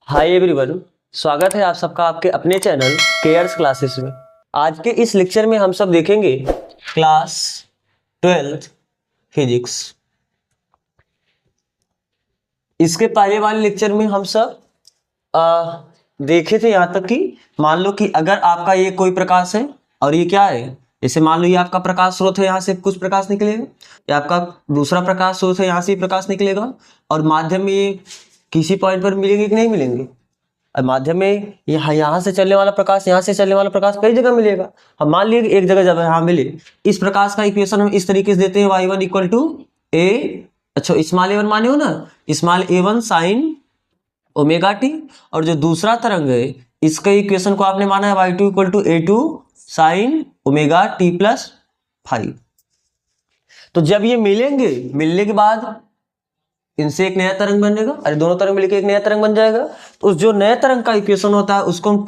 Hi everyone, स्वागत है आप सबका आपके अपने चैनल केयर्स क्लासेस में। आज के इस लेक्चर में हम सब देखेंगे क्लास 12th फिजिक्स। इसके पहले वाले लेक्चर में हम सब देखे थे यहाँ तक कि मान लो कि अगर आपका ये कोई प्रकाश है और ये क्या है, जैसे मान लो ये आपका प्रकाश स्रोत है, यहाँ से कुछ प्रकाश निकलेगा, या आपका दूसरा प्रकाश स्रोत है, यहाँ से प्रकाश निकलेगा और माध्यम में ये किसी पॉइंट पर मिलेंगे कि नहीं मिलेंगे। और माध्यम में यहाँ से चलने वाला प्रकाश, यहाँ से चलने वाला प्रकाश कई जगह मिलेगा। हम मान लीजिए एक जगह जब यहाँ मिले, इस प्रकाश का इक्वेशन हम इस तरीके से देते हैं y1 इक्वल टू ए, अच्छा स्मॉल a1 माने हो ना, small a1 sign omega T, और जो दूसरा तरंग है इसके इक्वेशन को आपने माना है y2 equal to a2 sine omega t plus 5। तो जब ये मिलेंगे, मिलने के बाद इनसे एक नया तरंग बनेगा, अरे दोनों तरंग मिलकर एक नया तरंग बन जाएगा। तो उस जो नया तरंग का इक्वेशन होता है उसको हम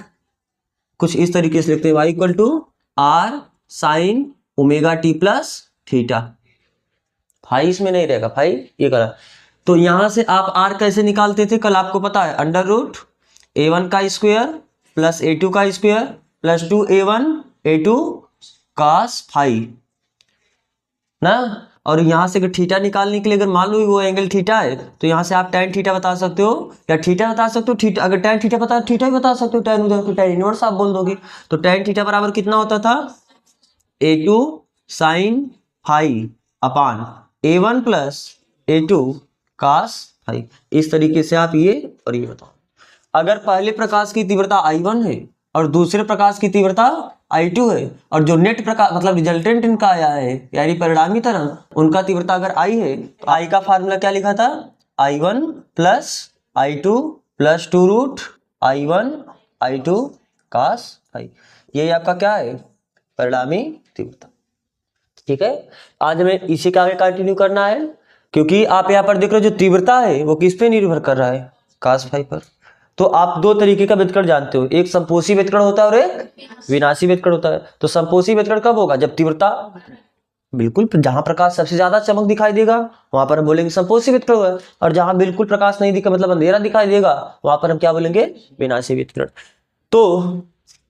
कुछ इस तरीके से लिखते हैं y equal to r sine omega t plus theta. Phi इसमें नहीं रहेगा, फाई ये करा। तो यहां से आप r कैसे निकालते थे, कल आपको पता है, अंडर रूट a1 का स्क्वायर प्लस a2 का square plus 2a1 a2 cos phi ना। और यहाँ से अगर थीटा निकालने के लिए अगर मान लो वो एंगल थीटा है तो यहाँ से आप tan थीटा बता सकते हो या थीटा बता सकते हो। थीटा अगर tan थीटा पता है थीटा भी बता सकते हो, tan उधर तो tan इनवर्स आप बोल दोगे। तो tan थीटा बराबर कितना होता था, a2 sine phi upon a1 plus a2 cos phi. इस तरीके से आप ये और ये बताओ। अगर पहले प्रकाश की तीव्रता I1 है और दूसरे प्रकाश की तीव्रता I2 है और जो नेट प्रकाश मतलब रिजल्टेंट इनका आया है यानी परिणामी तरंग उनका तीव्रता अगर I है तो I का फार्मूला क्या लिखा था, I1 plus I2 plus 2 root I1 I2 cos phi. ये आपका क्या है, परिणामी तीव्रता। ठीक है, आज हमें इसी का आगे कंटिन्यू करना है क्योंकि आप यहाँ पर देख रहे हो जो तीव्रता है वो किस पे निर्भर कर रहा है, cos फाई पर। तो आप दो तरीके का व्यतिकरण जानते हो, एक संपोषी व्यतिकरण होता है और एक विनाशी व्यतिकरण होता है। तो संपोषी व्यतिकरण कब होगा, जब तीव्रता बिल्कुल जहां प्रकाश सबसे ज्यादा चमक दिखाई देगा वहां पर हम बोलेंगे संपोषी व्यतिकरण है, और जहां बिल्कुल प्रकाश नहीं दिखा मतलब अंधेरा दिखाई देगा वहां पर हम क्या बोलेंगे, विनाशी व्यतिकरण। तो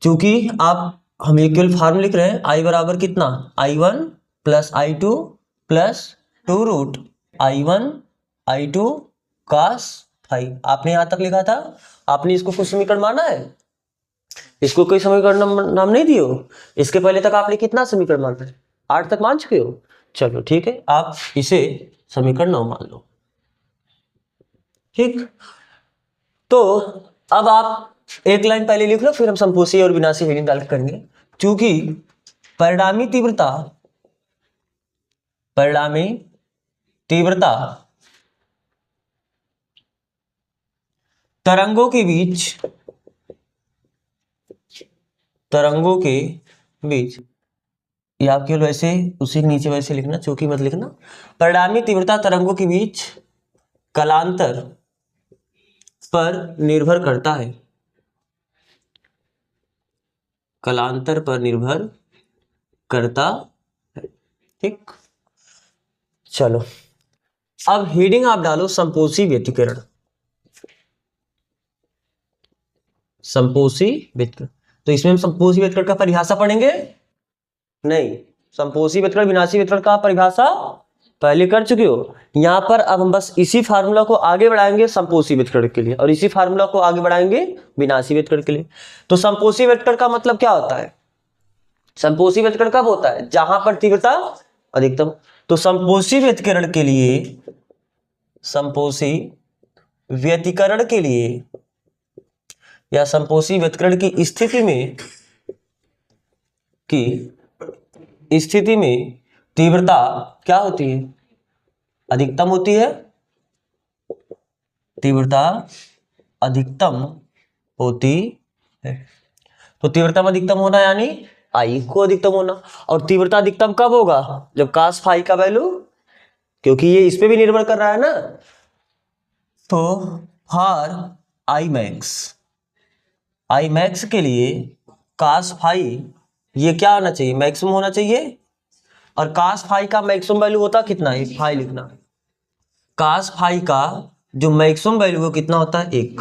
चूंकि आप हम ये केवल फार्मूला लिख रहे हैं, I बराबर कितना, I1 plus I2 plus 2 root I1 I2 cos phi. आपने यहां तक लिखा था, आपने इसको कुछ समीकरण माना है, इसको कोई समीकरण नाम नहीं दियो। इसके पहले तक आपने कितना समीकरण माना है, 8 तक मान चुके हो। चलो ठीक है, आप इसे समीकरण 9 मान लो। ठीक, तो अब आप एक लाइन पहले लिख लो, फिर हम संपोषी और विनाशी हेडिंग डाल करेंगे। चूंकि परिणामी तीव्रता तरंगों के बीच या आप केवल वैसे उसी के नीचे वैसे लिखना, चूंकि मत लिखना। परिणामी तीव्रता तरंगों के बीच कालांतर पर निर्भर करता है, कालांतर पर निर्भर करता है। ठीक, चलो अब हेडिंग आप डालो संपोषी व्यतिकरण। संपोषी व्यतिकरण, तो इसमें हम संपोषी व्यतिकरण का परिभाषा पढ़ेंगे नहीं, संपोषी व्यतिकरण विनाशी व्यतिकरण का परिभाषा पहले कर चुके हो। यहां पर अब हम बस इसी फार्मूला को आगे बढ़ाएंगे संपोषी व्यतिकरण के लिए और इसी फार्मूला को आगे बढ़ाएंगे विनाशी व्यतिकरण के लिए। तो संपोषी व्यतिकरण का मतलब क्या होता है, संपोषी व्यतिकरण कब होता है, जहां पर तीव्रता अधिकतम। तो संपोषी व्यतिकरण के लिए या संपोषी व्यतिकरण की स्थिति में तीव्रता क्या होती है, अधिकतम होती है। तीव्रता अधिकतम होती है, तो तीव्रता में अधिकतम होना यानी I को अधिकतम होना। और तीव्रता अधिकतम कब होगा, जब cos फाई का वैल्यू, क्योंकि ये इस पे भी निर्भर कर रहा है ना। तो फॉर I मैक्स के लिए cos फाई ये क्या होना चाहिए, मैक्सिमम होना चाहिए। और cos फाई का मैक्सिमम वैल्यू होता कितना है, फाई लिखना। cos फाई का जो मैक्सिमम वैल्यू है कितना होता है, 1।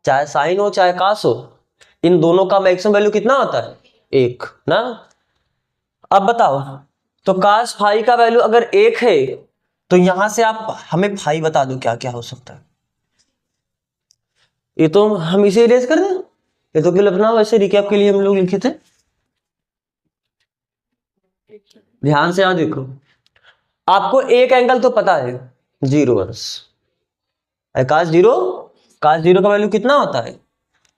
चाहे साइन हो चाहे कास हो, इन दोनों का मैक्सिमम वैल्यू कितना होता है? 1 ना। अब बताओ, तो कास फाई का वैल्यू अगर 1 है तो यहां से आप हमें फाई बता दो क्या क्या हो सकता है। ये तो हम इसे इरेज कर दें, ये तो केवल अपना वैसे रिकैप के लिए हम लोग लिखे थे। ध्यान से आ देखो, आपको एक एंगल तो पता है 0 अंश, कास जीरो का वैल्यू कितना होता है?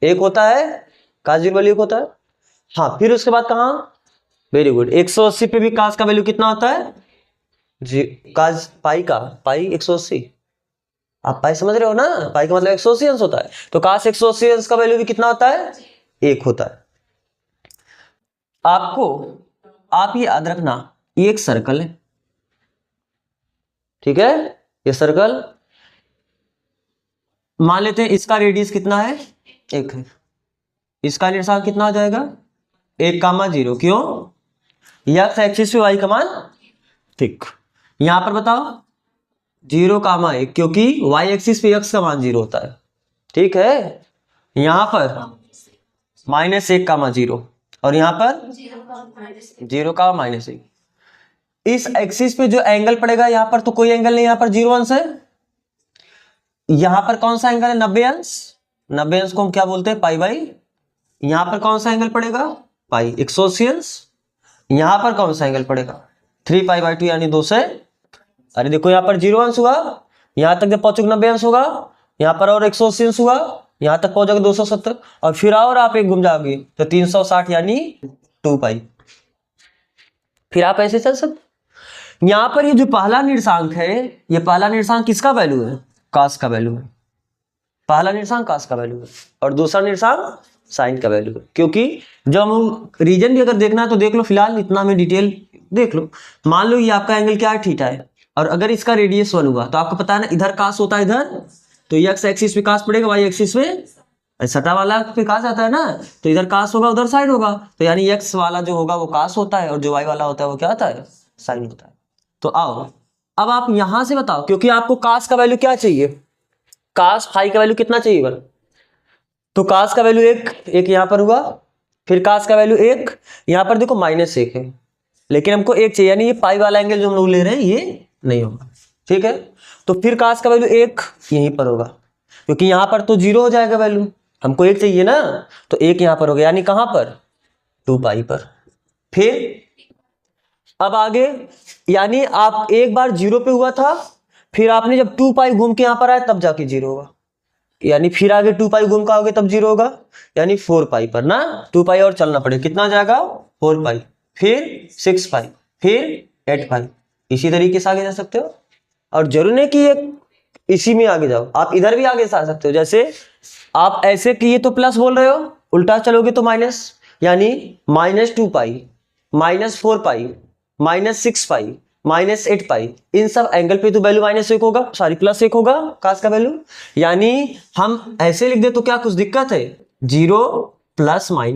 1 होता है, कास जीरो वैल्यू 1 होता है। हाँ, फिर उसके बाद कहाँ? वेरी गुड, 180 पे भी कास का वैल्यू कितना होता है? कास पाई का, पाई 180, आप पाई समझ रहे हो ना, पाई का मतलब 180 अंश होता है, तो कास 180 अंश का वैल्यू भी कितना होता है? 1 होता है। आपको आप ये याद रखना, ये एक सर्कल है, ठीक है, ये सर्कल मान लेते हैं, इसका रेडियस कितना है? 1 है, इसका निर्देशांक कितना हो जाएगा? 1,0। क्यों? एक्स एक्सिस पे वाई का मान, ठीक। यहां पर बताओ 0,1, क्योंकि वाई एक्सिस पे एक्स का मान 0 होता है, ठीक है। यहां पर -1,0 और यहां पर 0,-1। इस एक्सिस पे जो एंगल पड़ेगा यहां पर तो कोई एंगल नहीं, यहां पर 0 अंश है। यहां पर कौन सा एंगल है? 90 अंश। 90 अंश को हम क्या बोलते हैं? Pi by. यहां पर कौन सा एंगल पड़ेगा? पाई 180 अंश। यहां पर कौन सा एंगल पड़ेगा? 3 पाई बाई 2 यानी 2 से, अरे देखो यहां पर 0 अंश हुआ, यहां तक जब पहुंचोगे 90 अंश होगा, यहां पर और 180 अंश हुआ, यहां तक पहुंचोगे 270, और फिर और आप एक घूम जाओगे तो 360 यानी 2 पाई। फिर आप ऐसे चल सकते। यहां पर ये जो पहला निर्देशांक है, ये पहला निर्देशांक किसका वैल्यू है? कास का वैल्यू है। पहला निर्देशांक कास का वैल्यू है और दूसरा निर्देशांक साइन का वैल्यू है। क्योंकि जब हम रीजन भी अगर देखना है तो देख लो, फिलहाल इतना में डिटेल देख लो। मान लो ये आपका एंगल क्या है? थीटा है, और अगर इसका रेडियस 1 हुआ तो आपको पता है ना, इधर कास होता है, इधर तो एक्स एक्सिस पे कास पड़ेगा, वाई एक्सिस में सटा वाला पे कास आता है ना, तो इधर कास होगा उधर साइन होगा, तो यानी एक्स वाला जो होगा वो कास होता है और जो वाई वाला होता है वो क्या होता है? साइन होता है। तो आओ अब आप यहां से बताओ, क्योंकि आपको कास का वैल्यू क्या चाहिए? कास फाई का वैल्यू कितना चाहिए बल? तो कास का वैल्यू 1 यहां पर हुआ, फिर कास का वैल्यू 1, यहां पर देखो -1 है, लेकिन हमको 1 चाहिए, यानी ये पाई वाला एंगल जो हम लोग ले रहे हैं ये नहीं होगा, ठीक है। तो फिर कास का वैल्यू 1 यहीं पर होगा, क्योंकि यहां पर तो 0 हो जाएगा वैल्यू, हमको 1 चाहिए ना, तो 1 यहां पर हो गया, यानी कहां पर? 2 पाई पर। फिर अब आगे, यानी आप एक बार 0 पे हुआ था, फिर आपने जब 2 पाई घूम के यहां पर आए तब जाके 0 होगा, यानी फिर आगे 2 पाई घूम के आओगे तब 0 होगा, यानी 4 पाई पर ना, 2 पाई और चलना पड़ेगा, कितना जाएगा? 4 पाई, फिर 6 पाई, फिर 8 पाई, इसी तरीके से आगे जा सकते हो। और जरूर नहीं कि ये इसी में आगे जाओ, आप इधर भी आगे जा सकते हो, जैसे आप ऐसे किए तो प्लस बोल रहे हो, उल्टा चलोगे तो माइनस, यानी -2 पाई, -4 पाई, -6 पाई, -8 पाई, इन सब एंगल पे तो वैल्यू -1 होगा, सॉरी +1 होगा कास का वैल्यू। यानी हम ऐसे लिख दे तो क्या कुछ दिक्कत है? 0 + -पाई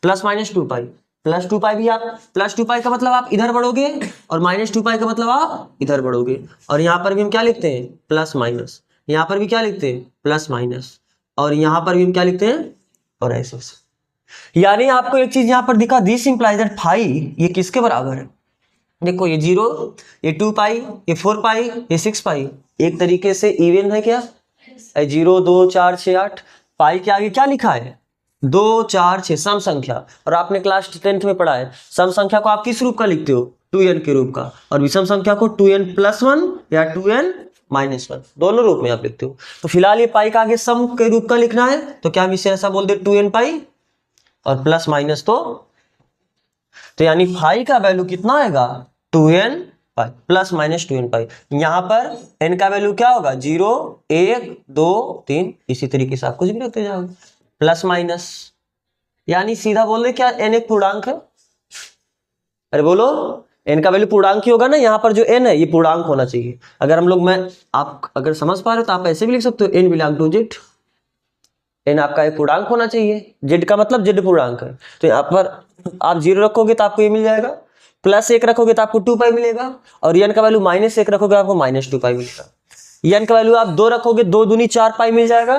+-2 पाई, +2 पाई भी आप, +2 पाई का मतलब आप इधर बढ़ोगे और -2 पाई का मतलब आप इधर बढ़ोगे, और यहां पर भी हम क्या लिखते हैं? +-, यहां पर भी क्या लिखते हैं? +-, और यहां पर भी हम क्या लिखते हैं? और ऐसे। यानी आपको एक चीज यहां पर दिखा, दिस इंप्लाइज दैट फाई ये किसके बराबर है? देखो ये 0, ये 2 पाई, ये 4 पाई, ये 6 पाई, एक तरीके से इवन है क्या? 0, 2, 4, 6, 8 पाई के आगे क्या लिखा है? 2, 4, 6 सम संख्या। और आपने क्लास 10th में पढ़ा है, सम संख्या को आप किस रूप का लिखते हो? 2n के रूप का, और विषम संख्या को 2n + 1 या 2n - 1, दोनों रूप में आप लिखते हो। तो फिलहाल ये पाई का आगे सम के रूप का लिखना है, तो क्या हम इसे ऐसा बोल दे 2n पाई और +- तो यानी फाई का वैल्यू कितना आएगा? 2n पाई +-2n पाई। यहां पर n का वैल्यू क्या होगा? 0, 1, 2, 3, इसी तरीके से आप कुछ भी रखते जाओगे, +-, यानी सीधा बोल रहे क्या n एक पूर्णांक है? अरे बोलो, n का वैल्यू पूर्णांक ही होगा ना, यहाँ पर जो n है ये पूर्णांक होना चाहिए। अगर हम लोग आप अगर समझ पा रहे हो तो आप ऐसे भी लिख सकते हो, n belong to z, n आपका एक पूर्णांक होना चाहिए, z का मतलब z पूर्णांक है, तो यहाँ पर आप 0 रखोगे तो आपको ये मिल जाएगा, +1 रखोगे तो आपको 2 पाई मिलेगा, और n का वैल्यू -1 रखोगे आपको -2 पाई मिलेगा। एन का वैल्यू आप 2 रखोगे, 2 दूनी 4 पाई मिल जाएगा,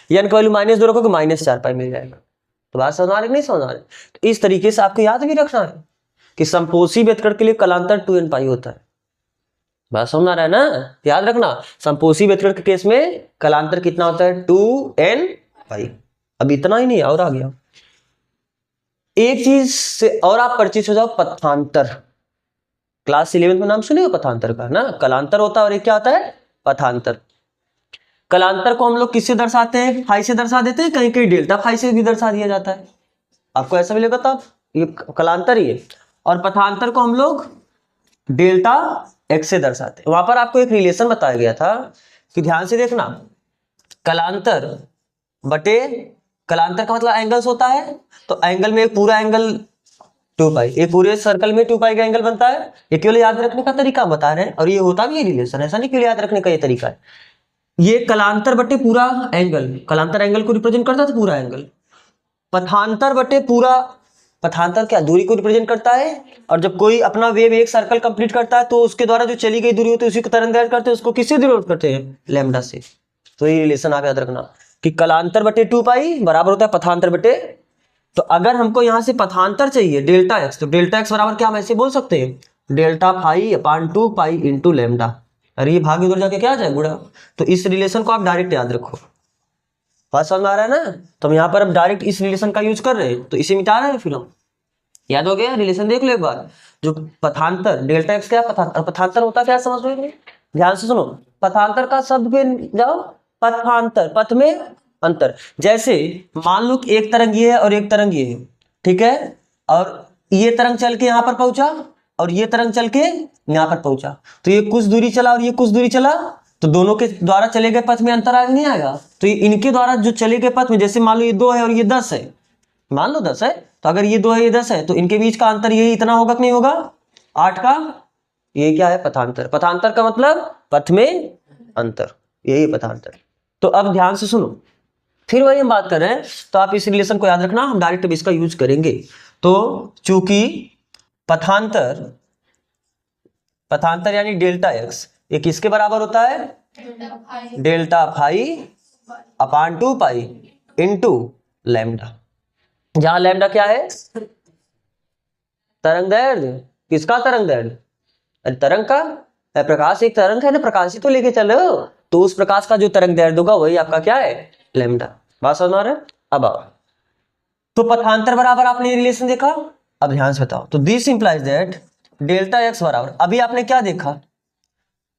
एन का वैल्यू -2 रखोगे -4 पाई मिल जाएगा। तो बात समझ आ रही नहीं समझ आ रही? तो इस तरीके से आपको याद भी रखना है कि समपोषी व्यतकरण के लिए कलांतर 2n पाई होता है। बात समझ आ रहा है ना? याद रखना, समपोषी व्यतकरण के केस में कलांतर कितना होता है? 2n पाई। अब इतना ही नहीं और आ गया। एक चीज से और आप परिचित हो जाओ, पथांतर। क्लास 11 में नाम सुने हो पथांतर का ना? कलांतर होता है और एक क्या होता है? पथांतर। कलांतर को हम लोग किससे दर्शाते हैं? फाई से दर्शा देते हैं, कहीं कहीं डेल्टा फाई से भी दर्शा दिया जाता है। आपको ऐसा मिलेगा तब ये कलांतर ही है। और पथांतर को हम लोग डेल्टा एक्स से दर्शाते हैं। वहां पर आपको एक रिलेशन बताया गया था कि ध्यान से देखना, कलांतर बटे कलांतर का मतलब एंगल्स होता है। तो एंगल में एक पूरा एंगल 2 पाई, एक पूरे सर्कल में 2 पाई का एंगल बनता है। ये केवल याद रखने का तरीका बता रहे हैं और ये होता भी है रिलेशन, ऐसा नहीं केवल याद रखने का ये तरीका है। ये कलांतर बटे पूरा एंगल, कलांतर एंगल को रिप्रेजेंट करता है पूरा एंगल। पथांतर बटे पूरा, पथांतर क्या दूरी को रिप्रेजेंट करता है। और जब कोई अपना वेव एक सर्कल कंप्लीट करता है तो उसके द्वारा जो चली गई दूरी होती है उसी को तरंगदैर्घ्य करते हैं, उसको किससे डिनोट करते हैं? लैम्डा से। तो ये रिलेशन आप याद रखना कि कलांतर बटे 2 पाई बराबर होता है पथांतर बटे। तो अगर हमको यहाँ से पथांतर चाहिए डेल्टा एक्स, तो डेल्टा एक्स बराबर क्या हम ऐसे बोल सकते हैं? डेल्टा फाई अपान 2 पाई इंटू लैम्डा। अरे ये भाग उधर जाके क्या आ जाए? गुणा। तो इस रिलेशन को आप डायरेक्ट याद रखो। बात समझ में आ रहा है ना? तो हम यहाँ पर अब डायरेक्ट इस रिलेशन का यूज कर रहे हैं, तो इसे मिटा रहे हैं फिर हम। याद हो गया? रिलेशन देख लो एक बार। जो पथांतर डेल्टा एक्स क्या पथांतर, पथांतर होता क्या समझ रहे? ध्यान से सुनो, पथांतर का शब्द पे जाओ, पथांतर, पथ में अंतर। जैसे मान लो कि एक तरंग ये है और एक तरंग ये है, ठीक है? और ये तरंग चल के यहाँ पर पहुंचा और ये तरंग चल के यहाँ पर पहुंचा, तो ये कुछ दूरी चला और ये कुछ दूरी चला, तो दोनों के द्वारा चले गए पथ में अंतर आएगा नहीं आएगा? तो ये इनके द्वारा जो चले गए पथ में, जैसे मान लो ये 2 है और ये 10 है, मान लो 10 है, तो अगर ये 2 है ये 10 है, तो इनके बीच का अंतर यही इतना होगा कि नहीं होगा? 8 का। ये क्या है? पथांतर। पथांतर का मतलब पथ में अंतर, यही पथांतर। तो अब ध्यान से सुनो, फिर वही हम बात कर रहे हैं, तो आप इस रिलेशन को याद रखना, हम डायरेक्ट अब इसका यूज करेंगे। तो चूंकि पथांतर, पथांतर यानी डेल्टा एक्स, ये किसके बराबर होता है? डेल्टा फाई अपान 2 पाई इंटू लैम्डा। जहां लैम्डा क्या है? तरंगदैर्घ्य। किसका तरंगदैर्घ्य? अरे तरंग का, प्रकाश एक तरंग है ना, प्रकाश ही तो लेके चल रहे हो, तो उस प्रकाश का जो तरंगदैर्घ्य होगा वही आपका क्या है? लैम्डा। बात समझ आ रहा है? अब आओ, तो पथांतर बराबर आपने रिलेशन देखा। अब ध्यान से बताओ, तो this implies that delta x बराबर, अभी आपने क्या देखा?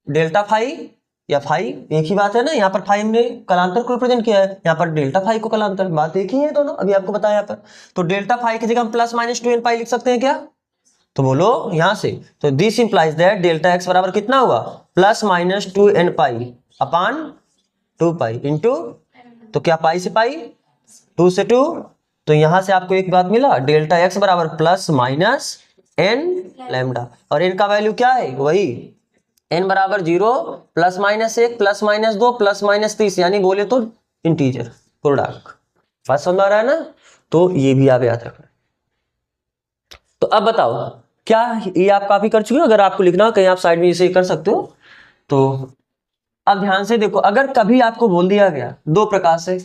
डेल्टा फाई या फाई, एक ही बात है ना। यहाँ पर फाई हमने कलांतर को रिप्रेजेंट किया है, यहाँ पर डेल्टा फाई को कलांतर, बात एक ही है दोनों, अभी आपको बताया यहाँ पर। तो डेल्टा फाई की जगह हम प्लस माइनस 2n पाई लिख सकते हैं क्या? तो बोलो यहां से, तो this implies that delta x बराबर कितना हुआ? प्लस माइनस 2n पाई अपान 2 पाई इंटू, तो क्या पाई से पाई, 2 से 2, तो यहां से आपको एक बात मिला, डेल्टा एक्स बराबर प्लस माइनस n लैम्डा। और n का वैल्यू क्या है? वही n बराबर 0 plus minus 1 plus minus 2 plus minus 30, यानी बोले तो इंटीजर, पूर्णांक। बात समझ आ रहा है ना? तो ये भी आप याद रखना। तो अब बताओ, क्या ये आप काफी कर चुके हो? अगर आपको लिखना हो कहीं आप साइड में इसे कर सकते हो। तो अब ध्यान से देखो, अगर कभी आपको बोल दिया गया 2 प्रकाश है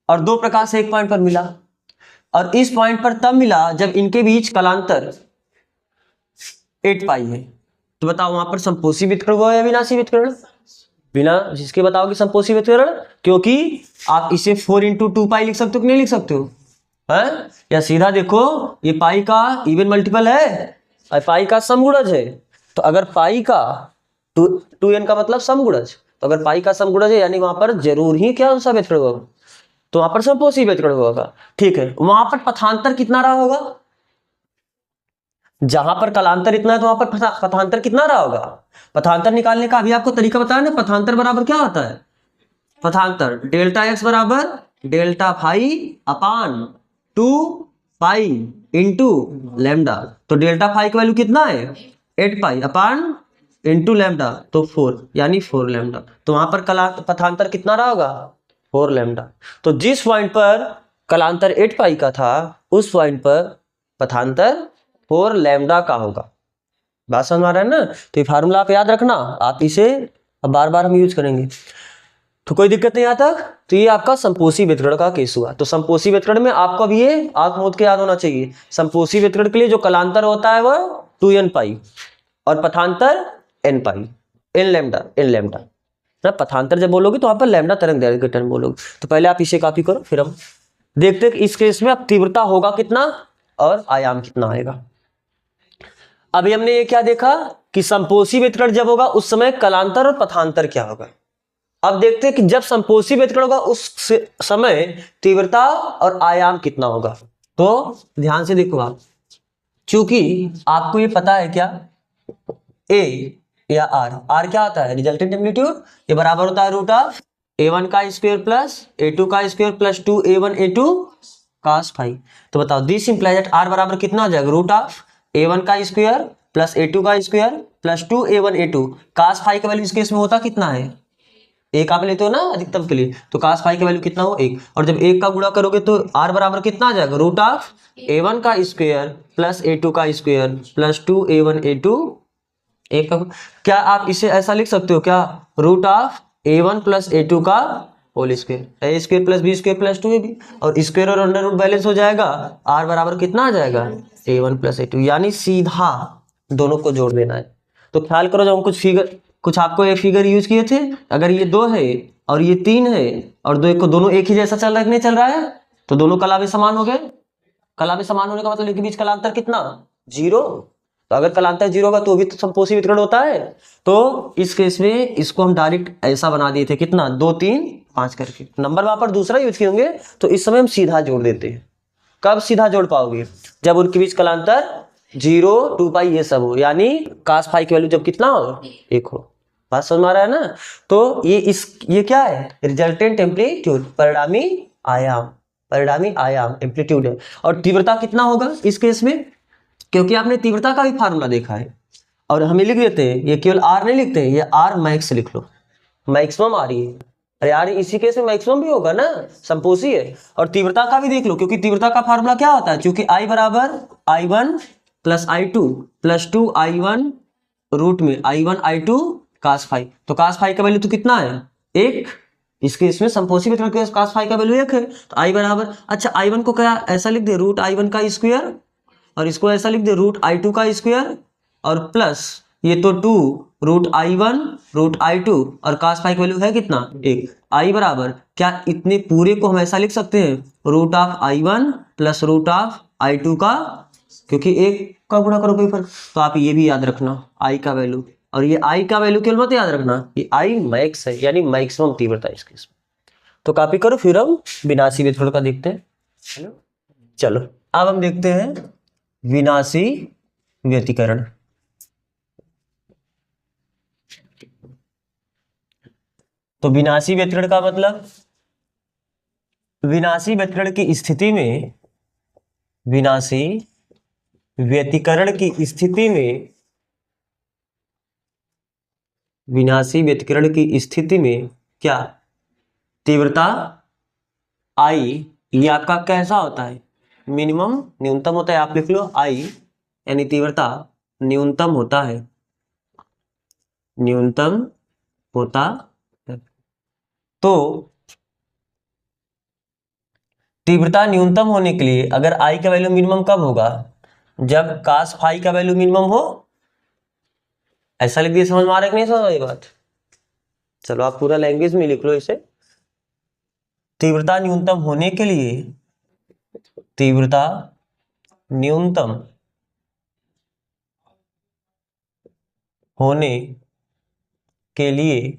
और 2 प्रकाश एक पॉइंट पर मिला, और इस पॉइंट पर तब मिला जब इनके बीच कलांतर 8 पाई है, तो बताओ वहां पर समपोषी व्यतकरण हुआ या विनाशी व्यतकरण? बिना जिसके बताओगे समपोषी व्यतकरण, क्योंकि आप इसे 4 इंटू 2 पाई लिख सकते हो कि नहीं लिख सकते हो? है? या सीधा देखो, ये पाई का इवन मल्टीपल है और पाई का समगुणज है। तो अगर पाई का 2n का मतलब समगुणज, तो अगर पाई का समगुणज है यानी वहां पर जरूर ही क्या सा व्यतकरण होगा? तो वहां पर समपोषी व्यतकरण होगा। ठीक है, वहां पर पथांतर कितना रहा होगा? जहां पर कलांतर इतना है तो वहां पर पथांतर कितना रहा होगा? पथांतर निकालने का अभी आपको तरीका बताया ना। पथांतर बराबर क्या होता है? पथांतर डेल्टा एक्स बराबर डेल्टा फाई अपान 2 पाई इंटू लैम्डा। तो डेल्टा फाई की वैल्यू कितना है? 8 पाई अपान इंटू लैम्डा, तो 4, यानी 4 लैम्डा। तो वहां पर पथांतर कितना रहा होगा? 4 लैम्डा। तो जिस पॉइंट पर कलांतर 8 पाई का था उस पॉइंट पर पथांतर 4 लैम्डा का होगा। बात समझ आ रहा है ना? तो ये फार्मूला आप याद रखना, आप इसे अब बार बार हम यूज करेंगे तो कोई दिक्कत नहीं आता। तो ये आपका संपोषी व्यतिकरण का केस हुआ। तो संपोषी व्यतिकरण में आपको अब ये आंख मूंद के याद होना चाहिए, संपोषी व्यतिकरण के लिए जो कलांतर होता है वह 2n पाई और पथांतर n पाई, n लैम्डा ना। पथांतर जब बोलोगे तो वहां पर लैम्डा तरंग दैर्घ्य के टर्म बोलोगे। तो पहले आप इसे कॉपी करो, फिर हम देखते हैं कि इस केस में अब तीव्रता होगा कितना और आयाम कितना आएगा। अभी हमने ये क्या देखा कि संपोषी व्यतिकरण जब होगा उस समय कलांतर और पथांतर क्या होगा। अब देखते हैं कि जब संपोषी व्यतिकरण होगा उस समय तीव्रता और आयाम कितना होगा। तो ध्यान से देखो आप, चूंकि आपको ये पता है क्या, ए या आर क्या आता है, रिजल्टेंट एम्पलीट्यूड, ये बराबर होता है रूट ऑफ a1 का स्क्वायर प्लस a2 का square plus 2a1 a2 cos phi. तो बताओ दिस इंप्लाइज दैट आर बराबर कितना हो जाएगा, रूट ऑफ a1 का स्क्वायर प्लस a2 का square plus 2a1 a2 cos phi का वैल्यू इस केस में होता कितना है, एक आप लेते हो ना अधिकतम के लिए, तो cos फाई का वैल्यू कितना हो, एक। और जब एक का गुणा करोगे तो r बराबर कितना आ जाएगा, रूट ऑफ a1 का स्क्वायर प्लस a2 का स्क्वायर प्लस 2a1 a2 एक का। क्या आप इसे ऐसा लिख सकते हो क्या, root of a1 plus a2 का whole square, a square plus b square plus 2ab, और स्क्वायर और अंडर रूट बैलेंस हो जाएगा, r बराबर कितना आ जाएगा a1 प्लस a2, यानी सीधा दोनों को जोड़ देना है। तो ख्याल करो जब हम कुछ आपको एक फिगर यूज किए थे, अगर ये 2 है और ये 3 है और दोनों एक ही जैसा चल रहा है नहीं चल रहा है, तो दोनों कलावे समान हो गए। कलावे समान होने का मतलब इनके बीच कलांतर कितना, 0। तो अगर कलांतर 0 होगा तो भी तो संपोषी वितरण होता है। तो इस केस में इसको हम डायरेक्ट ऐसा बना दिए थे, कितना 2 3 5 करके, नंबर वहां पर दूसरा यूज किए, तो इस समय हम सीधा जोड़ देते हैं। कब सीधा जोड़ पाओगे, जब उनके बीच कलांतर 0 2 पाई ये सब हो, यानी cos फाई की वैल्यू जब कितना हो, 1 हो। बात समझ में आ रहा है ना। तो ये क्या है, रिजल्टेंट एम्पलीट्यूड, परिणामी आयाम एम्पलीट्यूड है। और तीव्रता कितना होगा इस केस में, क्योंकि आपने तीव्रता का भी फार्मूला देखा है और हमें लिख देते हैं, ये केवल आर नहीं लिखते हैं, ये आर मैक्स लिख लो, मैक्सिमम आ रही है। अरे यार इसी केस में मैक्सिमम भी होगा ना, संपोषी है। और तीव्रता का भी देख लो, क्योंकि तीव्रता का फार्मूला क्या होता है, क्योंकि आई बराबर i1 plus i2 plus 2i1 root में i1 i2 cos फाई। तो cos फाई का वैल्यू तो कितना है, 1। इसके इसमें संपोषी वितरण के cos फाई का वैल्यू 1 है। तो i बराबर, अच्छा i1 को क्या ऐसा लिख दे, रूट i1 का स्क्वायर, और इसको ऐसा लिख दे रूट i2 का स्क्वायर, और प्लस ये तो 2 रूट i1 रूट i2, और cos फाई की वैल्यू है कितना, 1। i बराबर क्या, इतने पूरे को हम ऐसा लिख सकते हैं, root of i1 plus root of i2 का, क्योंकि 1 का गुणा करोगे पर। तो आप ये भी याद रखना i का वैल्यू, और ये i का वैल्यू केवल मत याद रखना, ये i मैक्स है, यानी मैक्सिमम तीव्रता इसके इसमें। तो कॉपी करो, फिर हम विनाशी वितरण का देखते हैं। चलो अब हम देखते हैं विनाशी व्यतिकरण। तो विनाशी व्यतिकरण का मतलब, विनाशी व्यतिकरण की स्थिति में, विनाशी व्यतिकरण की स्थिति में, विनाशी व्यतिकरण की स्थिति में क्या, तीव्रता आई ये आपका कैसा होता है, मिनिमम न्यूनतम होता है। आप लिख लो आई यानी तीव्रता न्यूनतम होता है, न्यूनतम होता है। तो तीव्रता न्यूनतम होने के लिए अगर आई का वैल्यू मिनिमम कब होगा, जब cos फाई का वैल्यू मिनिमम हो। ऐसा लिख दिए, समझ में आ रहा है कि नहीं समझ में ये बात। चलो आप पूरा लैंग्वेज में लिख लो इसे, तीव्रता न्यूनतम होने के लिए, तीव्रता न्यूनतम होने के लिए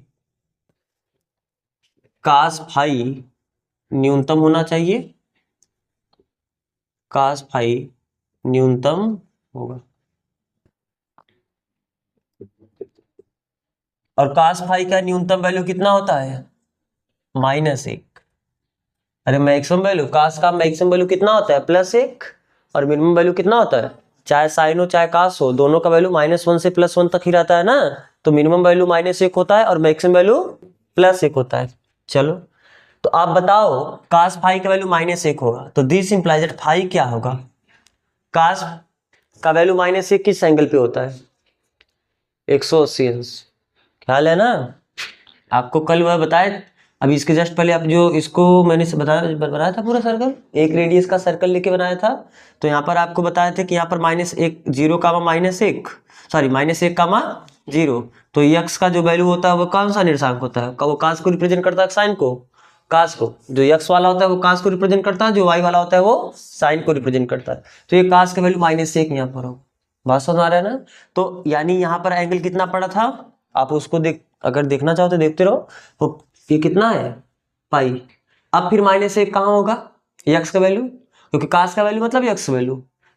cos फाई न्यूनतम होना चाहिए, cos फाई न्यूनतम होगा। और cos फाई का न्यूनतम वैल्यू कितना होता है, -1। अरे मैक्सिमम वैल्यू, cos का मैक्सिमम वैल्यू कितना होता है, +1, और मिनिमम वैल्यू कितना होता है, चाहे साइन हो चाहे cos हो, दोनों का वैल्यू -1 से +1 तक ही रहता है ना। तो मिनिमम वैल्यू -1 होता है और मैक्सिमम वैल्यू +1 होता है। चलो तो आप बताओ cos फाई का वैल्यू -1 होगा, तो दिस इंप्लाइज दैट फाई क्या होगा, cos का वैल्यू -1 किस एंगल पे होता है, 180 अंश, ख्याल है ना। आपको कल वह बताए, अभी इसके जस्ट पहले आप जो इसको मैंने बनाया था पूरा सर्कल, एक रेडियस का सर्कल लेके बनाया था। तो यहाँ पर आपको बताया था कि यहाँ पर -1 0 कामा -1 सॉरी -1 कामा 0। तो यक्स का जो वैल्यू होता है वो कौन सा निर्देशांक होता है? वो कास को रिप्रेजेंट करता है साइन को? कास को। जो यक्स वाला होता है वो कास को रिप्रेजेंट करता है, जो वाई वाला होता है वो साइन को रिप्रेजेंट करता है। तो ये कास का वैल्यू -1 यहाँ पर हो, बात समझ आ रहा है ना? तो यानी यहाँ पर एंगल कितना पड़ा था, आप उसको अगर देखना चाहो तो देखते रहो। तो ये कितना है? पाई। अब फिर -1 कहाँ होगा? यक्स का वैल्यू, क्योंकि कास का वैल्यू मतलब यक्स वैल्यू।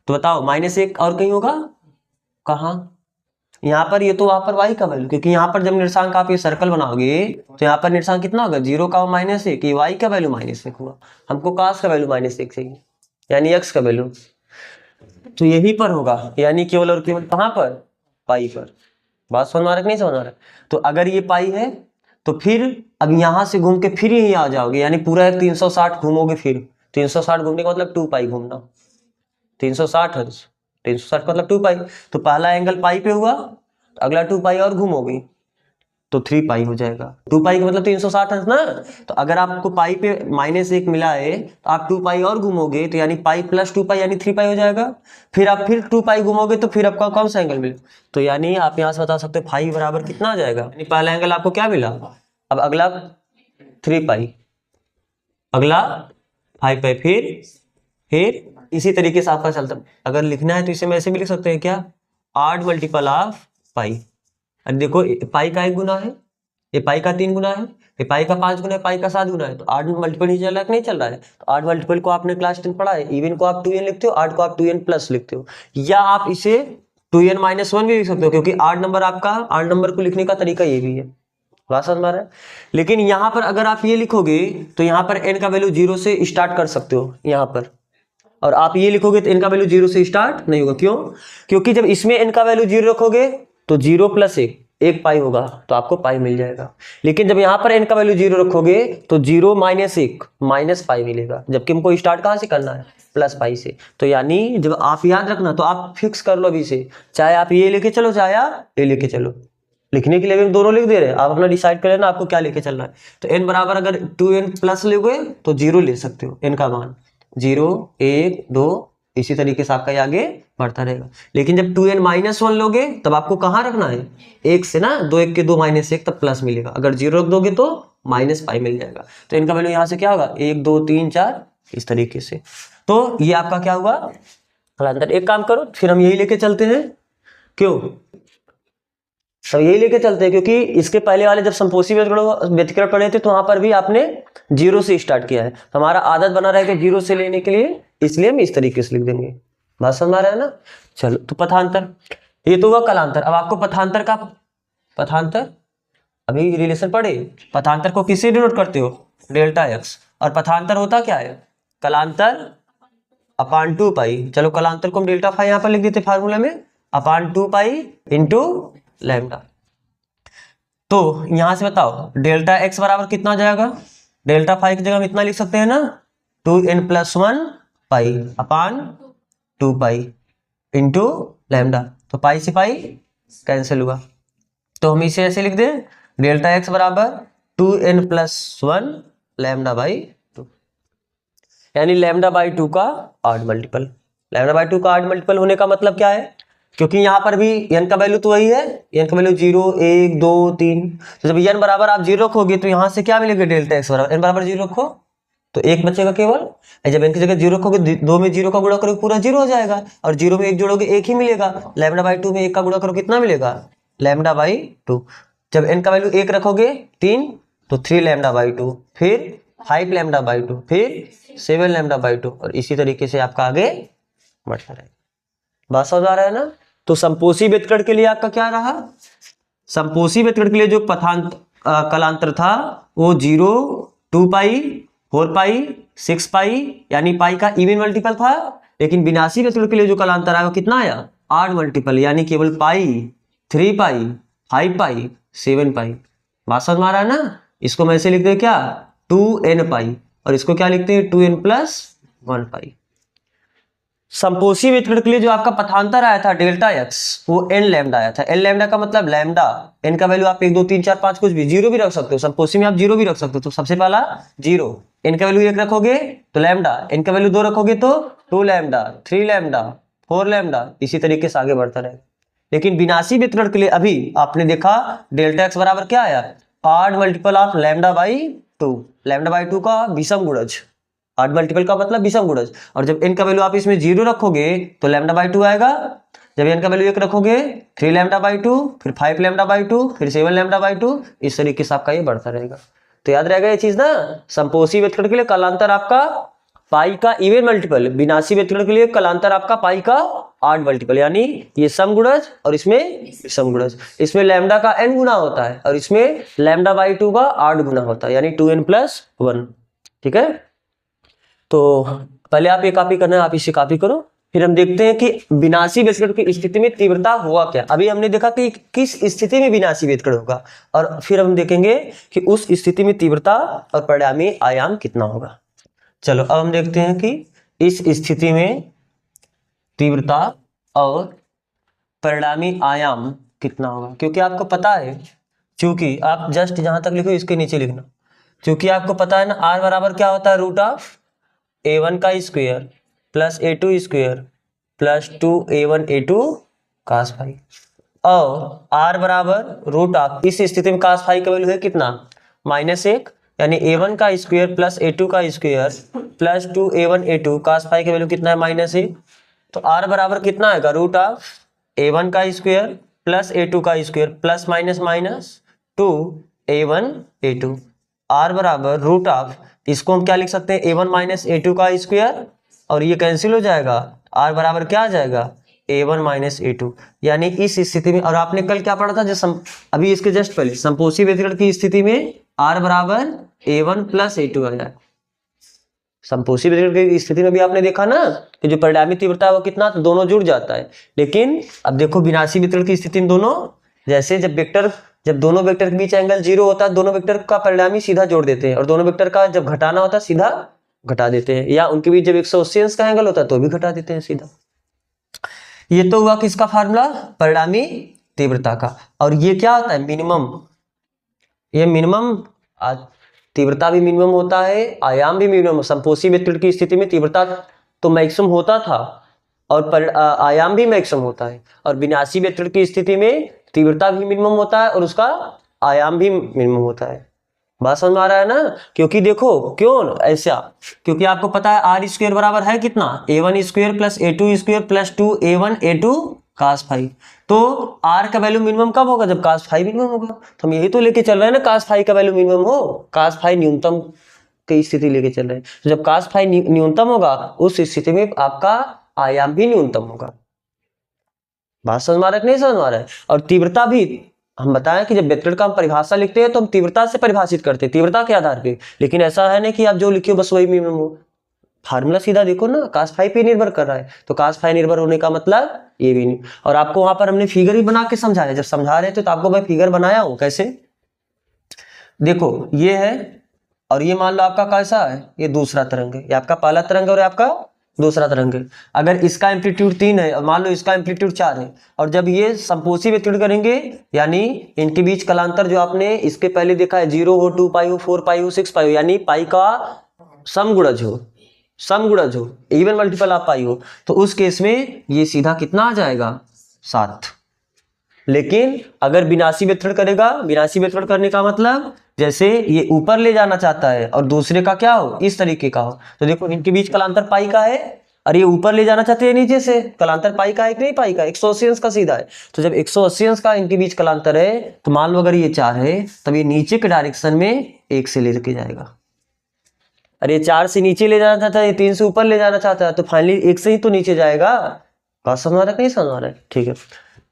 तो बताओ -1 और कहीं होगा? कहाँ? यहाँ पर। ये तो वहां पर y का वैल्यू, क्योंकि यहाँ पर जब निर्देशांक आप ये सर्कल बनाओगे तो यहाँ पर निर्देशांक कितना होगा? 0 का -1, ये y का वैल्यू -1 हुआ। हमको कास का वैल्यू -1 चाहिए, यानी x का वैल्यू। तो यही पर होगा, यानी केवल और केवल कहाँ पर? पाई पर। बात समझ में आ रहा है कि नहीं समझ आ रहा है? तो अगर ये पाई है तो फिर अब यहाँ से घूम के फिर यही आ जाओगे, यानी पूरा 360 घूमोगे। फिर 360 घूमने का मतलब 2 पाई घूमना, 360 हर्ट्ज, 360 मतलब 2 पाई। तो पहला एंगल पाई पे हुआ, तो अगला 2 पाई और घूमोगे तो 3 पाई हो जाएगा। 2 पाई का मतलब 360 हर्ट्ज ना। तो अगर आपको पाई पे -1 मिला है तो आप 2 पाई और घूमोगे, तो यानी पाई प्लस 2 पाई यानी 3 पाई हो जाएगा। फिर आप फिर 2 पाई घूमोगे तो फिर आपका कौन सा एंगल मिले? तो यानी आप यहाँ से बता सकते हो फाई बराबर कितना आ जाएगा, यानी पहला एंगल आपको क्या मिला। अब अगला 3 पाई, अगला 5 पाई, फिर इसी तरीके से आपका चलता। अगर लिखना है तो इसे मैं ऐसे भी लिख सकते हैं क्या? 8 मल्टीपल ऑफ पाई। अब देखो पाई का 1 गुना है, ये पाई का 3 गुना है, ये पाई का 5 गुना है, पाई का 7 गुना है। तो 8 मल्टीपल नहीं चल रहा है कि नहीं चल रहा है? तो 8 मल्टीपल को आपने क्लास 10 पढ़ा है, इवन को आप 2n लिखते हो, 8 को आप 2n प्लस लिखते हो, या आप इसे 2n - 1 भी लिख सकते हो, क्योंकि 8 नंबर आपका 8 नंबर को लिखने का तरीका ये भी है। बात समझ में आ रहा है? लेकिन यहाँ पर अगर आप ये लिखोगे तो यहाँ पर n का वैल्यू 0 से स्टार्ट कर सकते हो यहाँ पर, और आप ये लिखोगे तो n का वैल्यू 0 से स्टार्ट नहीं होगा। क्यों? क्योंकि जब इसमें n का वैल्यू 0 रखोगे तो 0 + 1 पाई होगा, तो आपको पाई मिल जाएगा। लेकिन जब यहाँ पर n का वैल्यू 0 रखोगे तो 0 - 1 पाई मिलेगा, जबकि हमको स्टार्ट कहाँ से करना है? प्लस पाई से। तो यानी जब आप याद रखना तो आप फिक्स कर लो अभी से, चाहे आप ये लेके चलो चाहे आप ये लेके चलो। लिखने के लिए भी दोनों लिख दे रहे हैं, आप अपना डिसाइड कर लेना आपको क्या लेके चलना है। तो n बराबर अगर 2n प्लस लोगे तो 0 ले सकते हो, n का मान 0 1 2 इसी तरीके से आपका आगे बढ़ता रहेगा। लेकिन जब 2n - 1 लोगे तब आपको कहाँ रखना है? 1 से ना, 2 1 के 2 -1 तब प्लस मिलेगा। अगर 0 रख दोगे तो माइनस पाई मिल जाएगा। तो इनका वैल्यू यहाँ से क्या होगा? 1 2 3 4 इस तरीके से। तो ये आपका क्या हुआ? कलांतर। एक काम करो फिर हम यही लेके चलते हैं। क्यों? सब यही लेके चलते हैं क्योंकि इसके पहले वाले जब संपोषी व्यतिकरण पढ़े थे तो वहां पर भी आपने 0 से स्टार्ट किया है। हमारा आदत बना रहेगा 0 से लेने के लिए, इसलिए हम इस तरीके से लिख देंगे। बात समझ आ रहा है ना? चलो, तो पथांतर ये तो हुआ कलांतर। अब आपको पथांतर अभी रिलेशन पढ़े। पथांतर को किससे डिनोट करते हो? Delta x. और पथांतर होता क्या है? कलांतर अपान 2 पाई। चलो कलांतर को हम डेल्टा फाई यहाँ पर लिख देते फार्मूला में, अपान 2 पाई इंटू लैम्डा। तो यहां से बताओ डेल्टा एक्स बराबर कितना आ जाएगा? डेल्टा फाई की जगह हम इतना लिख सकते हैं ना, 2n+1 पाई अपान 2 पाई इंटू लैम्डा। तो पाई से पाई कैंसिल हुआ, तो हम इसे ऐसे लिख दें, डेल्टा एक्स बराबर 2n+1 लैम्डा बाई 2, यानी लैम्डा बाई 2 का 8 मल्टीपल। लैम्डा बाई 2 का 8 मल्टीपल होने का मतलब क्या है? क्योंकि यहाँ पर भी n का वैल्यू तो वही है, n का वैल्यू 0 1 2 3। तो जब n बराबर आप 0 रखोगे तो यहाँ से क्या मिलेगा? डेल्टा एक्स बराबर n बराबर 0 रखो तो 1 बचेगा केवल। जब n की जगह 0 रखोगे 2 में 0 का गुणा करोगे पूरा 0 हो जाएगा, और 0 में 1 जोड़ोगे 1 ही मिलेगा। लैम्डा बाई 2 में 1 का गुणा करो कितना मिलेगा? Lambda by 2। जब n का वैल्यू 1 रखोगे 3 तो 3 लैम्डा बाई 2, फिर 5 लैम्डा बाई 2, फिर 7 लैम्डा बाई 2, और इसी तरीके से आपका आगे बढ़ता रहेगा। बात समझ आ रहा है ना? तो संपोषी व्यतिकरण के लिए आपका क्या रहा? संपोषी व्यतिकरण के लिए जो कलांतर था वो 0 2 पाई 4 पाई 6 पाई, यानी पाई का इवन मल्टीपल था। लेकिन विनाशी व्यतिकरण के लिए जो कलांतर आया वो कितना आया? 8 मल्टीपल, यानी केवल पाई 3 पाई 5 पाई 7 पाई। बात समझ में आ रहा है ना? इसको मैं ऐसे लिखते हैं क्या? 2n पाई, और इसको क्या लिखते हैं? 2n+1 पाई। संपोषी वितरण के लिए जो आपका पथांतर आया था डेल्टा एक्स, वो एन लैम्डा आया था। एन लैम्डा का मतलब लैम्डा, एन का वैल्यू आप 1 2 3 4 5 कुछ भी, जीरो भी रख सकते हो, संपोषी में आप जीरो भी रख सकते हो। तो सबसे पहला जीरो, एन का वैल्यू 1 रखोगे तो लैम्डा, एन का वैल्यू 2 रखोगे तो 2 लैम्डा, 3 लैम्डा, 4 लैम्डा, इसी तरीके से आगे बढ़ता रहेगा। लेकिन विनाशी वितरण के लिए अभी आपने देखा डेल्टा एक्स बराबर क्या आया, odd multiple of lambda by 2, lambda by 2 का विषम गुणज, ऑड मल्टीपल का मतलब विषम गुणज। और जब n का वैल्यू आप इसमें 0 रखोगे तो लैम्डा बाई 2 आएगा, जब n का वैल्यू 1 रखोगे 3 लैम्डा बाई 2, फिर 5 लैम्डा बाई 2, फिर 7 लैम्डा बाई 2, इस तरीके से आपका ये बढ़ता रहेगा। तो याद रहेगा ये चीज ना, संपोषी वितरण के लिए कालांतर आपका पाई का इवन मल्टीपल, विनाशी वितरण के लिए कालांतर आपका पाई का ऑड मल्टीपल, यानी ये सम गुणज और इसमें विषम गुणज। इसमें लैम्डा का n गुना होता है और इसमें लैम्डा बाई 2 का ऑड गुना होता है, यानी 2n+1। ठीक है, तो पहले आप ये कॉपी करना है, आप इसे कॉपी करो। फिर हम देखते हैं कि विनाशी वितरण की स्थिति में तीव्रता हुआ क्या। अभी हमने देखा कि किस स्थिति में विनाशी वितरण होगा, और फिर हम देखेंगे कि उस स्थिति में तीव्रता और परिणामी आयाम कितना होगा। चलो अब हम देखते हैं कि इस स्थिति में तीव्रता और परिणामी आयाम कितना होगा। क्योंकि आपको पता है, क्योंकि आप जस्ट जहां तक लिखो इसके नीचे लिखना, क्योंकि आपको पता है ना आर बराबर क्या होता है, रूट ऑफ a1 का square plus a2 square plus 2a1 a2 cos phi, और r बराबर रूट ऑफ, इस स्थिति में cos फाई का वैल्यू है कितना, -1, यानी a1 का स्क्वायर प्लस a2 का square plus 2a1 a2 cos phi का वैल्यू कितना है, -1। तो r बराबर कितना आएगा, रूट ऑफ a1 का स्क्वायर प्लस a2 का square plus minus 2a1 a2, r बराबर रूट ऑफ, इसको हम क्या लिख सकते हैं, a1 माइनस a2 का स्क्वायर, और ये कैंसिल हो जाएगा, r बराबर क्या आ जाएगा, a1 माइनस a2। यानी इस स्थिति में, और आपने कल क्या पढ़ा था, जो अभी इसके जस्ट पहले संपोषी वितरण की स्थिति में r बराबर a1 प्लस a2 आ जाए। संपोषी वितरण की स्थिति में भी आपने देखा ना कि जो परिणामी तीव्रता है वो कितना, तो दोनों जुड़ जाता है। लेकिन अब देखो विनाशी वितरण की स्थिति में दोनों, जैसे जब दोनों वेक्टर के बीच एंगल 0 होता है, दोनों वेक्टर का परिणामी सीधा जोड़ देते हैं, और दोनों वेक्टर का जब घटाना होता है सीधा घटा देते हैं, या उनके बीच जब 180 अंश का एंगल होता है तो भी घटा देते हैं सीधा। ये तो हुआ किसका फार्मूला, परिणामी तीव्रता का। और ये क्या होता है, मिनिमम, ये मिनिमम, तीव्रता भी मिनिमम होता है, आयाम भी मिनिमम। संपोषी वितरण की स्थिति में तीव्रता तो मैक्सिमम होता था और आयाम भी मैक्सिमम होता है, और विनाशी वितरण की स्थिति में तीव्रता भी मिनिमम होता है और उसका आयाम भी मिनिमम होता है। बात समझ में आ रहा है ना, क्योंकि देखो क्यों ऐसा, क्योंकि आपको पता है आर स्क्वायर बराबर है कितना, a1 square plus a2 square plus 2a1 a2 cos phi. तो आर का वैल्यू मिनिमम कब होगा, जब cos फाई मिनिमम होगा। तो हम यही तो लेके चल रहे हैं ना, cos फाई का वैल्यू मिनिमम हो, cos फाई न्यूनतम की स्थिति लेके चल रहे हैं। तो जब cos फाई न्यूनतम होगा उस स्थिति में आपका आयाम भी न्यूनतम होगा। बात समझ में आ रहा है कि नहीं समझ में आ रहा है। और तीव्रता भी हम बताएं कि जब वेक्टर का हम परिभाषा लिखते हैं तो हम तीव्रता से परिभाषित करते हैं, तीव्रता के आधार पे। लेकिन ऐसा है ना कि आप जो लिखियो बस वही मिनिमम हो, फार्मूला सीधा देखो ना, cos फाई पे निर्भर कर रहा है, तो cos फाई निर्भर होने का मतलब ये भी नहीं। और आपको वहां पर हमने फिगर ही बना के समझाया, जब समझा रहे थे तो आपको मैं फिगर बनाया हूं, कैसे देखो, ये है और ये मान लो आपका कैसा है, ये दूसरा तरंग है, ये आपका पहला तरंग है और आपका दूसरा तरंग है। अगर इसका एम्पलीट्यूड 3 है और मान लो इसका एम्पलीट्यूड 4 है, और जब ये संपोषी वितरण करेंगे, यानी इनके बीच कालांतर जो आपने इसके पहले देखा है 0 हो, 2 पाई हो, 4 पाई हो, 6 पाई हो, यानी पाई का समगुणज हो, इवन मल्टीपल ऑफ पाई हो, तो उस केस में ये सीधा कितना आ जाएगा, 7। लेकिन अगर विनाशी वितरण करेगा, विनाशी वितरण करने का मतलब जैसे ये ऊपर ले जाना चाहता है और दूसरे का क्या हो, इस तरीके का हो, तो देखो इनके बीच कालांतर पाई का है और ये ऊपर ले जाना चाहते हैं नीचे से, कालांतर पाई का है कि नहीं, पाई का 180 अंश का सीधा है। तो जब 180 अंश का इनके बीच कालांतर है, तो मान लो अगर ये 4 है तब ये नीचे के डायरेक्शन में 1 से लेके जाएगा। अरे 4 से नीचे ले जाना चाहता है, 3 से ऊपर ले जाना चाहता है, तो फाइनली 1 से ही तो नीचे जाएगा। बात समझ आ रहा है कि नहीं समझ आ रहा है, ठीक है।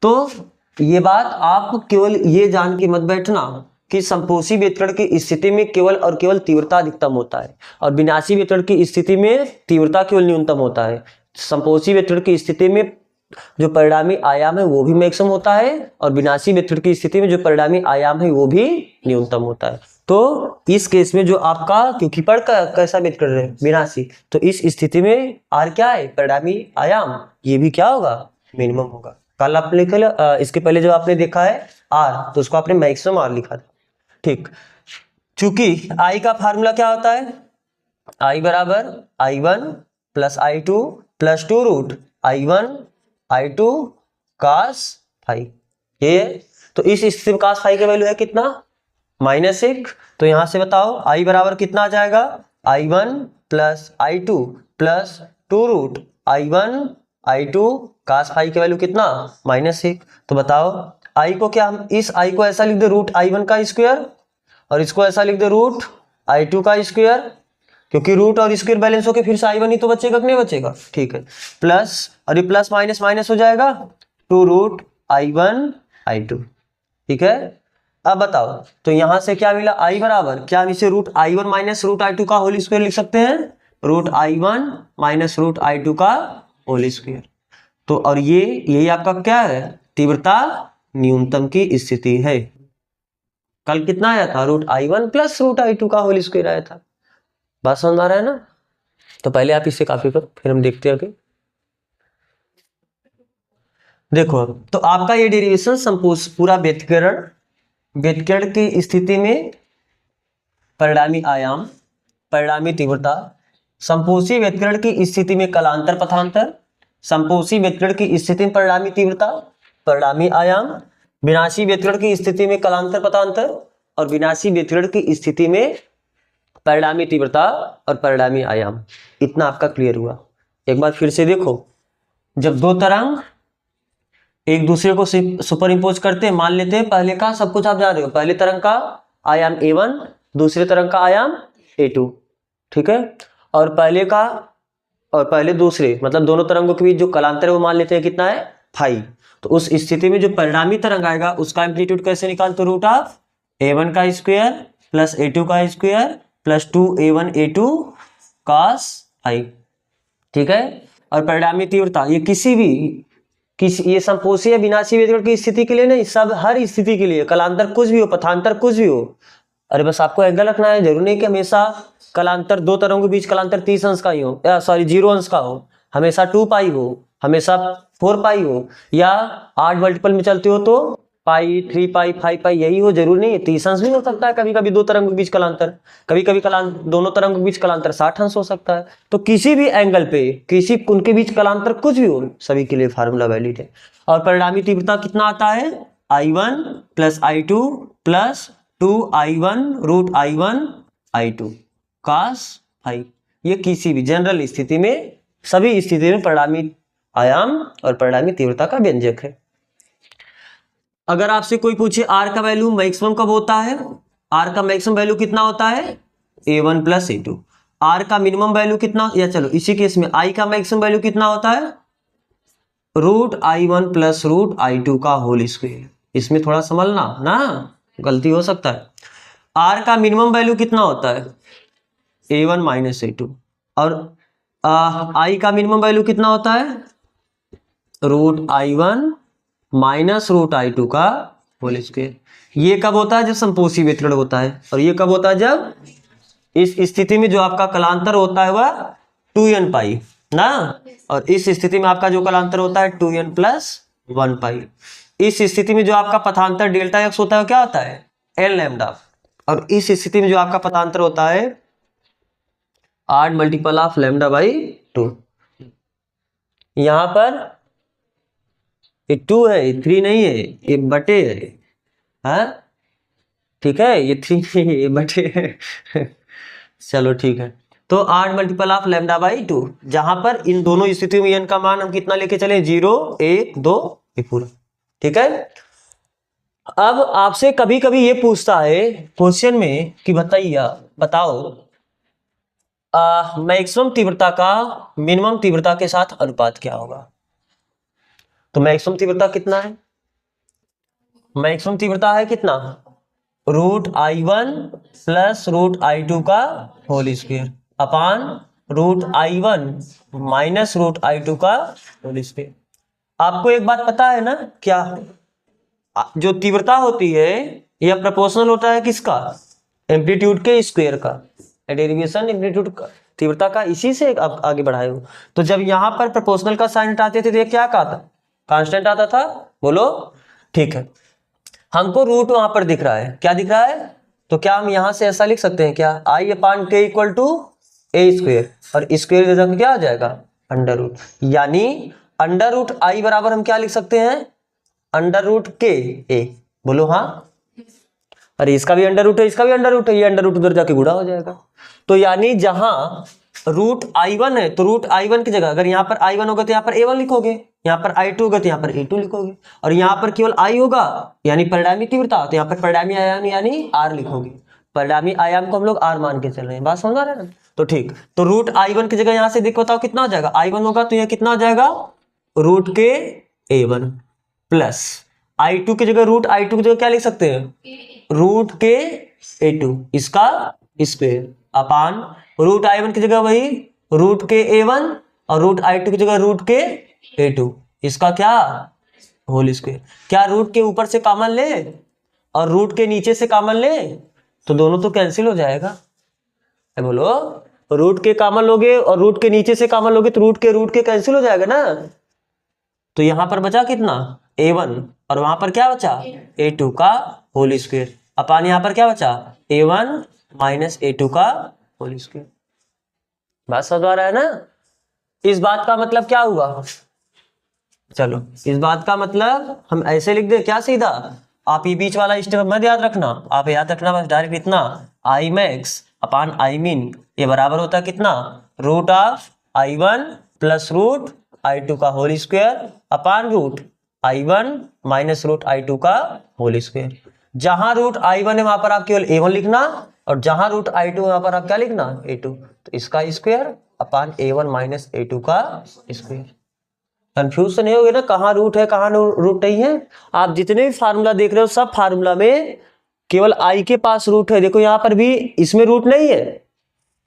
तो ये बात आप केवल ये जान के मत बैठना कि संपोषी वितरण की स्थिति में केवल और केवल तीव्रता अधिकतम होता है, और विनाशी वितरण की स्थिति में तीव्रता केवल न्यूनतम होता है। संपोषी वितरण की स्थिति में जो परिणामी आयाम है वो भी मैक्सिमम होता है, और विनाशी वितरण की स्थिति में जो परिणामी आयाम है वो भी न्यूनतम होता है। तो इस केस में जो आपका, क्योंकि पढ़ का कैसा वेट कर रहे हैं 82, तो इस स्थिति में आर क्या है, परिणामी आयाम, ये भी क्या होगा, मिनिमम होगा। कल आपने इसके पहले जो आपने देखा है आर, तो उसको आपने मैक्सिमम आर लिखा था, ठीक। चूंकि आई का फार्मूला क्या होता है, आई बराबर I1 plus I2 plus 2 root I1 I2 cos phi, ये है। तो इस स्थिति में cos फाई का वैल्यू है कितना, -1। तो यहां से बताओ आई बराबर कितना आ जाएगा, I1 plus I2 plus 2 root I1 I2 cos phi की वैल्यू कितना, -1। तो बताओ आई को क्या, हम इस आई को ऐसा लिख दे रूट I1 का स्क्वायर, और इसको ऐसा लिख दे रूट I2 का स्क्वायर, क्योंकि रूट और स्क्वायर बैलेंस होके फिर से I1 ही तो बचेगा कि नहीं बचेगा, ठीक है। प्लस, और ये प्लस माइनस माइनस हो जाएगा, 2 रूट I1 I2, ठीक है। अब बताओ, तो यहां से क्या मिला, आई बराबर, क्या हम इसे root I1 minus root I2 का होल स्क्वायर लिख सकते हैं, root I1 minus root I2 का होल स्क्वायर। तो और ये यही आपका क्या है, तीव्रता न्यूनतम की स्थिति है। कल कितना आया था, root I1 plus root I2 का होल स्क्वायर आया था। बात समझ आ रहा है ना। तो पहले आप इसे कॉपी करो, फिर हम देखते हैं आगे। देखो, तो आपका ये डेरिवेशन पूरा व्यतिकरण की स्थिति में परिणामी आयाम, परिणामी तीव्रता, संपोषी व्यतिकरण की स्थिति में कलांतर पथांतर, संपोषी व्यतिकरण की स्थिति में परिणामी तीव्रता, परिणामी आयाम, विनाशी व्यतिकरण की स्थिति में कलांतर पथांतर, और विनाशी व्यतिकरण की स्थिति में परिणामी तीव्रता और परिणामी आयाम। इतना आपका क्लियर हुआ। एक बार फिर से देखो, जब दो तरंग एक दूसरे को सुपर इंपोज करते हैं, मान लेते हैं पहले का सब कुछ आप जान रहे हो, पहले तरंग का आयाम A1, दूसरे तरंग का आयाम A2, ठीक है। और पहले दूसरे मतलब दोनों तरंगों के बीच जो कलांतर है वो मान लेते हैं कितना है, फाई। तो उस स्थिति में जो परिणामी तरंग आएगा उसका एम्पलीट्यूड कैसे निकालते, रूट ऑफ A1 का स्क्वायर प्लस A2 का square plus 2A1 A2 cos phi, ठीक है। और परिणामी तीव्रता ये ये संपोषी या विनाशी व्यतिकरण की स्थिति के लिए नहीं, सब हर स्थिति के लिए, कलांतर कुछ भी हो, पथांतर कुछ भी हो, अरे बस आपको एंगल रखना है। जरूरी नहीं कि हमेशा कलांतर दो तरंगों के बीच कलांतर 30 अंश का ही हो, या सॉरी 0 अंश का हो, हमेशा 2 पाई हो, हमेशा 4 पाई हो, या 8 मल्टीपल में चलते हो तो पाई, 3 पाई, 5 पाई यही हो, जरूरी नहीं है। 30 अंश भी हो सकता है कभी कभी दो तरंगों के बीच कलांतर, कभी कभी दोनों तरंगों के बीच कलांतर 60 अंश हो सकता है। तो किसी भी एंगल पे उनके बीच कलांतर कुछ भी हो, सभी के लिए फार्मूला वैलिड है। और परिणामी तीव्रता कितना आता है, I1 plus I2 plus 2I1 root I1 I2 cos phi. ये किसी भी जनरल स्थिति में, सभी स्थिति में परिणामी आयाम और परिणामी तीव्रता का व्यंजक है। अगर आपसे कोई पूछे आर का वैल्यू मैक्सिमम कब होता है, आर का मैक्सिमम वैल्यू कितना होता है, A1 प्लस A2। आर का मिनिमम वैल्यू कितना, या चलो इसी केस में आई का मैक्सिमम वैल्यू कितना होता है, root I1 plus root I2 का होल स्क्वायर। इसमें थोड़ा संभलना ना, गलती हो सकता है। आर का मिनिमम वैल्यू कितना होता है, A1 माइनस A2। और आई का मिनिमम वैल्यू कितना होता है, root I1 minus root I2 का होल स्क्वायर। ये कब होता है, जब संपोषी व्यतिकरण होता है। और ये कब होता है, जब इस स्थिति में जो आपका कलांतर होता है वह 2n पाई ना, और इस स्थिति में आपका जो कलांतर होता है 2n प्लस 1 पाई। इस स्थिति में जो आपका पथांतर डेल्टा एक्स होता है क्या होता है, n लैम्डा। और इस स्थिति में जो आपका पथांतर होता है 8 मल्टीपल ऑफ लैम्डा बाई 2। यहां पर ये 2 है, ये 3 नहीं है, ये बटे है, हाँ ठीक है, ये 3 नहीं है, ये बटे है चलो ठीक है। तो 8 मल्टीपल ऑफ लैम्डा बाई 2, जहां पर इन दोनों स्थितियों में n का मान हम कितना लेके चले, 0 1 2 ये पूरा, ठीक है। अब आपसे कभी कभी ये पूछता है क्वेश्चन में कि बताओ मैक्सिमम तीव्रता का मिनिमम तीव्रता के साथ अनुपात क्या होगा। तो मैक्सिमम तीव्रता कितना है, मैक्सिमम तीव्रता है कितना, root I1 plus root I2 का whole square upon root I1 minus root I2 का होल स्क्वायर। आपको एक बात पता है ना, क्या जो तीव्रता होती है यह प्रोपोर्शनल होता है किसका, एम्पलीट्यूड के स्क्वायर का, डेरिवेशन एम्पलीट्यूड का, तीव्रता का, इसी से आप आगे बढ़ाए हो। तो जब यहाँ पर प्रोपोर्शनल का साइन हटाते थे तो ये क्या आता था, कांस्टेंट आता था, बोलो। ठीक है, हमको रूट वहां पर दिख रहा है, क्या दिख रहा है, तो क्या हम यहां से ऐसा लिख सकते हैं क्या, आई अपान के इक्वल टू ए स्क्वायर, और स्क्वायर क्या आ जाएगा, अंडर रूट, यानी अंडर रूट आई बराबर हम क्या लिख सकते हैं, अंडर रूट के ए, बोलो हाँ। अरे इसका भी अंडर रूट है, इसका भी अंडर रूट है, ये अंडर रूट उधर जाके गुणा हो जाएगा। तो यानी जहां रूट i1 है तो रूट i1 की जगह अगर यहाँ पर i1 होगा तो यहाँ पर a1 लिखोगे, यहाँ पर i2 होगा तो यहाँ पर a2 लिखोगे, और यहाँ पर केवल i होगा यानी परिणामी तीव्रता, तो यहाँ पर परिणामी आयाम यानी r लिखोगे। परिणामी आयाम को हम लोग r मान के चल रहे हैं, बात समझ आ रहा है ना। तो ठीक, तो रूट i1 की जगह यहाँ से देखो बताओ कितना हो जाएगा, i1 होगा तो यह कितना हो जाएगा, रूट के a1 प्लस i2 की जगह, रूट i2 की जगह क्या लिख सकते हैं, रूट के a2, इसका स्क्वायर अपान रूट i1 की जगह वही रूट के a1 और रूट i2 की जगह रूट के a2, इसका क्या होल स्क्वायर। क्या रूट के ऊपर से कॉमन ले और रूट के नीचे से कॉमन ले तो दोनों तो कैंसिल हो जाएगा, बोलो रूट के कॉमन लोगे और रूट के नीचे से कॉमन लोगे तो रूट के कैंसिल हो जाएगा ना। तो यहां पर बचा कितना, a1, और वहां पर क्या बचा, a2 का होल स्क्वायर अपान यहां पर क्या बचा, a1 माइनस a2 का होल स्क्वायर। बात समझ आ रहा है ना। इस बात का मतलब क्या हुआ, चलो इस बात का मतलब हम ऐसे लिख दे क्या, सीधा आप ये बीच वाला स्टेप मत याद रखना, आप याद रखना बस डायरेक्ट इतना, I max upon I mean ये बराबर होता है कितना, root of i1 plus root i2 का whole square upon root i1 minus root i2 का होल स्क्वायर। जहां रूट i1 है वहां पर आप केवल a1 लिखना, और जहां रूट i2 है वहां पर आप क्या लिखना, a2, तो इसका square upon a1 minus a2 का स्क्वायर। कंफ्यूज तो नहीं होगे ना, कहाँ रूट है कहाँ रूट नहीं है। आप जितने भी फार्मूला देख रहे हो सब फार्मूला में केवल i के पास रूट है, देखो यहाँ पर भी इसमें रूट नहीं है,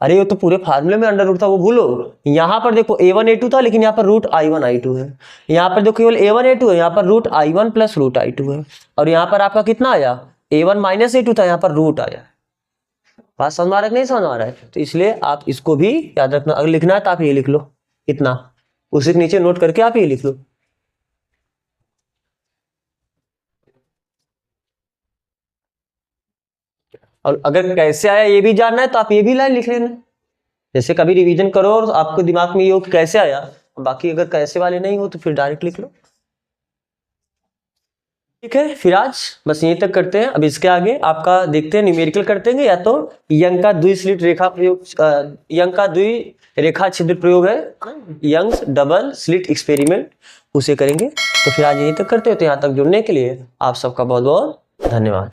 अरे ये तो पूरे फार्मूले में अंडर रूट था वो भूलो। यहाँ पर देखो a1 a2 था लेकिन यहाँ पर रूट i1 i2 है, यहाँ पर देखो केवल a1 a2 है, यहाँ पर root i1 plus root i2 है, और यहाँ पर आपका कितना आया, a1 माइनस a2 था, यहाँ पर रूट आया। बात समझ आ रहा है नहीं समझ आ रहा है, तो इसलिए आप इसको भी याद रखना, अगर लिखना है तो आप ये लिख लो इतना, उसी के नीचे नोट करके आप ये लिख लो। और अगर कैसे आया ये भी जानना है तो आप ये भी लाइन लिख लेना, जैसे कभी रिवीजन करो और आपको दिमाग में ये हो कि कैसे आया, बाकी अगर कैसे वाले नहीं हो तो फिर डायरेक्ट लिख लो। ठीक है, फिर आज बस यहीं तक करते हैं। अब इसके आगे आपका देखते हैं न्यूमेरिकल करते हैं, या तो यंग का द्विस्लिट रेखा प्रयोग, यंग का द्विरेखा छिद्र प्रयोग है, यंग्स डबल स्लिट एक्सपेरिमेंट, उसे करेंगे। तो फिर आज यहीं तक करते हैं, तो यहाँ तक जुड़ने के लिए आप सबका बहुत बहुत धन्यवाद।